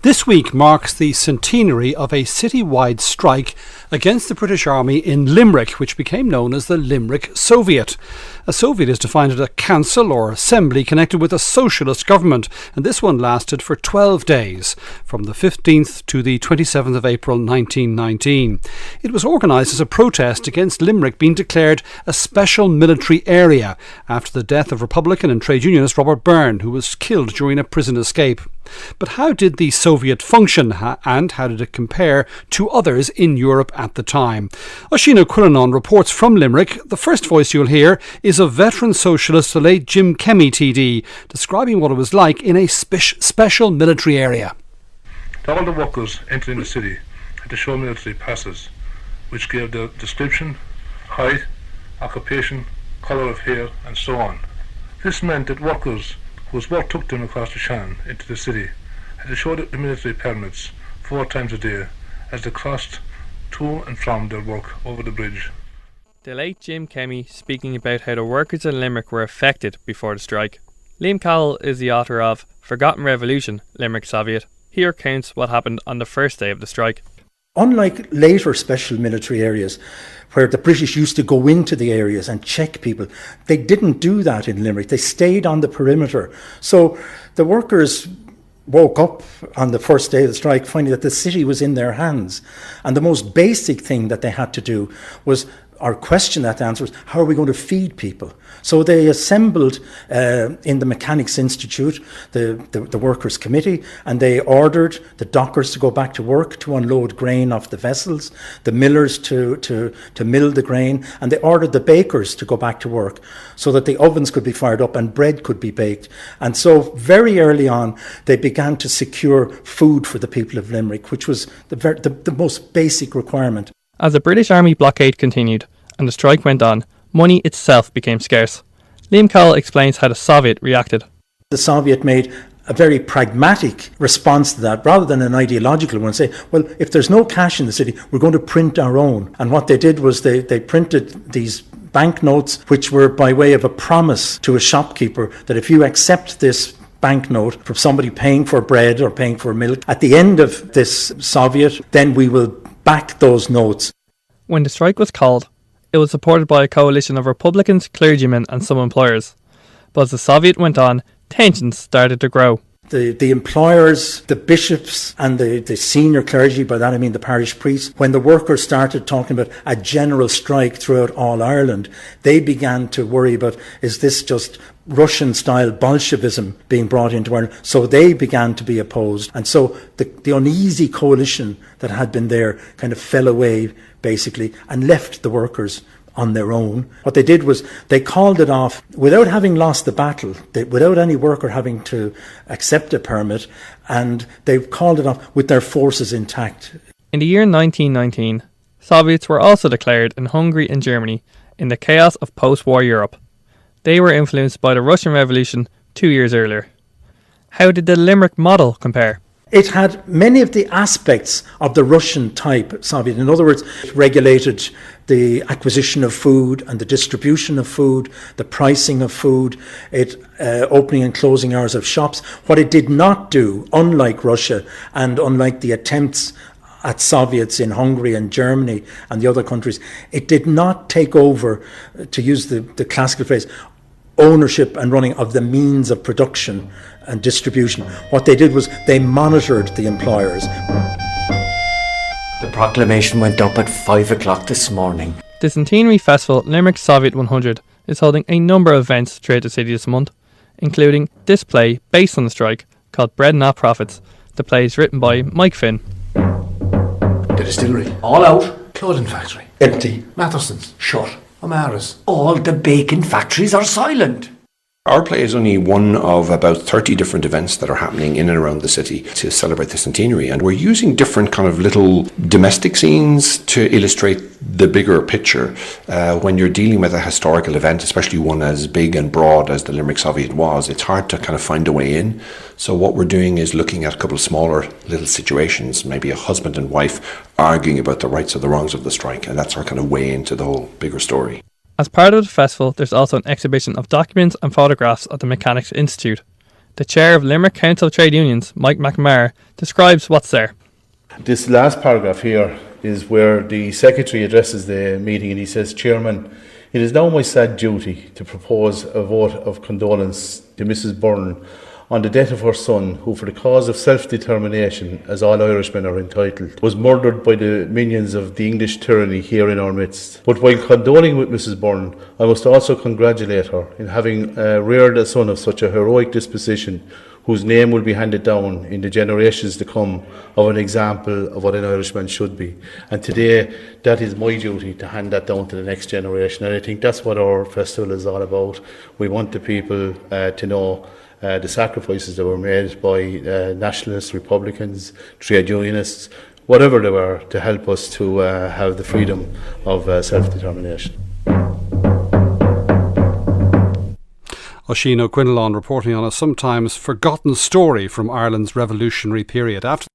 This week marks the centenary of a city-wide strike against the British Army in Limerick, which became known as the Limerick Soviet. A Soviet is defined as a council or assembly connected with a socialist government, and this one lasted for 12 days, from the 15th to the 27th of April 1919. It was organised as a protest against Limerick being declared a special military area after the death of Republican and trade unionist Robert Byrne, who was killed during a prison escape. But how did the Soviet function and how did it compare to others in Europe at the time? Oisín Ó Cuilleanáin reports from Limerick. The first voice you'll hear is of veteran socialist, the late Jim Kemmy TD, describing what it was like in a special military area. All the workers entering the city had to show military passes, which gave their description, height, occupation, colour of hair, and so on. This meant that workers whose work took them across the Shannon into the city had to show the military permits 4 times a day as they crossed to and from their work over the bridge. The late Jim Kemmy speaking about how the workers in Limerick were affected before the strike. Liam Cowell is the author of Forgotten Revolution, Limerick Soviet. He recounts what happened on the first day of the strike. Unlike later special military areas, where the British used to go into the areas and check people, they didn't do that in Limerick. They stayed on the perimeter. So the workers woke up on the first day of the strike finding that the city was in their hands. And the most basic thing that they had to do was, our question that answer was, how are we going to feed people? So they assembled in the Mechanics Institute, the Workers' Committee, and they ordered the dockers to go back to work to unload grain off the vessels, the millers to mill the grain, and they ordered the bakers to go back to work so that the ovens could be fired up and bread could be baked. And so very early on, they began to secure food for the people of Limerick, which was the most basic requirement. As the British Army blockade continued and the strike went on, money itself became scarce. Liam Cowell explains how the Soviet reacted. The Soviet made a very pragmatic response to that, rather than an ideological one. Say, well, if there's no cash in the city, we're going to print our own. And what they did was they printed these banknotes, which were by way of a promise to a shopkeeper that if you accept this banknote from somebody paying for bread or paying for milk, at the end of this Soviet, then we will back those notes. When the strike was called, it was supported by a coalition of Republicans, clergymen and some employers. But as the Soviet went on, tensions started to grow. The employers, the bishops and the senior clergy, by that I mean the parish priests, when the workers started talking about a general strike throughout all Ireland, they began to worry about, is this just Russian-style Bolshevism being brought into Ireland? So they began to be opposed. And so the uneasy coalition that had been there kind of fell away, basically, and left the workers on their own. What they did was they called it off without having lost the battle, without any worker having to accept a permit, and they called it off with their forces intact. In the year 1919, Soviets were also declared in Hungary and Germany in the chaos of post-war Europe. They were influenced by the Russian Revolution 2 years earlier. How did the Limerick model compare? It had many of the aspects of the Russian type Soviet. In other words, it regulated the acquisition of food and the distribution of food, the pricing of food, opening and closing hours of shops. What it did not do, unlike Russia and unlike the attempts at Soviets in Hungary and Germany and the other countries, it did not take over, to use the classical phrase, ownership and running of the means of production and distribution. What they did was they monitored the employers. The proclamation went up at 5 o'clock this morning. The centenary festival Limerick Soviet 100 is holding a number of events throughout the city this month, including this play based on the strike called Bread Not Profits. The play is written by Mike Finn. The distillery, all out. Clothing factory, Empty. Matherson's, shut. O'Mara's. All the bacon factories are silent. Our play is only one of about 30 different events that are happening in and around the city to celebrate the centenary, and we're using different kind of little domestic scenes to illustrate the bigger picture. When you're dealing with a historical event, especially one as big and broad as the Limerick Soviet was, it's hard to kind of find a way in. So what we're doing is looking at a couple of smaller little situations, maybe a husband and wife arguing about the rights or the wrongs of the strike, and that's our kind of way into the whole bigger story. As part of the festival, there's also an exhibition of documents and photographs at the Mechanics Institute. The chair of Limerick Council of Trade Unions, Mike McNamara, describes what's there. This last paragraph here is where the Secretary addresses the meeting and he says, Chairman, it is now my sad duty to propose a vote of condolence to Mrs Byrne on the death of her son, who for the cause of self-determination, as all Irishmen are entitled, was murdered by the minions of the English tyranny here in our midst. But while condoling with Mrs Byrne, I must also congratulate her in having reared a son of such a heroic disposition, whose name will be handed down in the generations to come of an example of what an Irishman should be. And today, that is my duty to hand that down to the next generation. And I think that's what our festival is all about. We want the people to know the sacrifices that were made by nationalists, Republicans, trade unionists, whatever they were, to help us to have the freedom of self-determination. Oisín Ó Cuilleanáin reporting on a sometimes forgotten story from Ireland's revolutionary period. After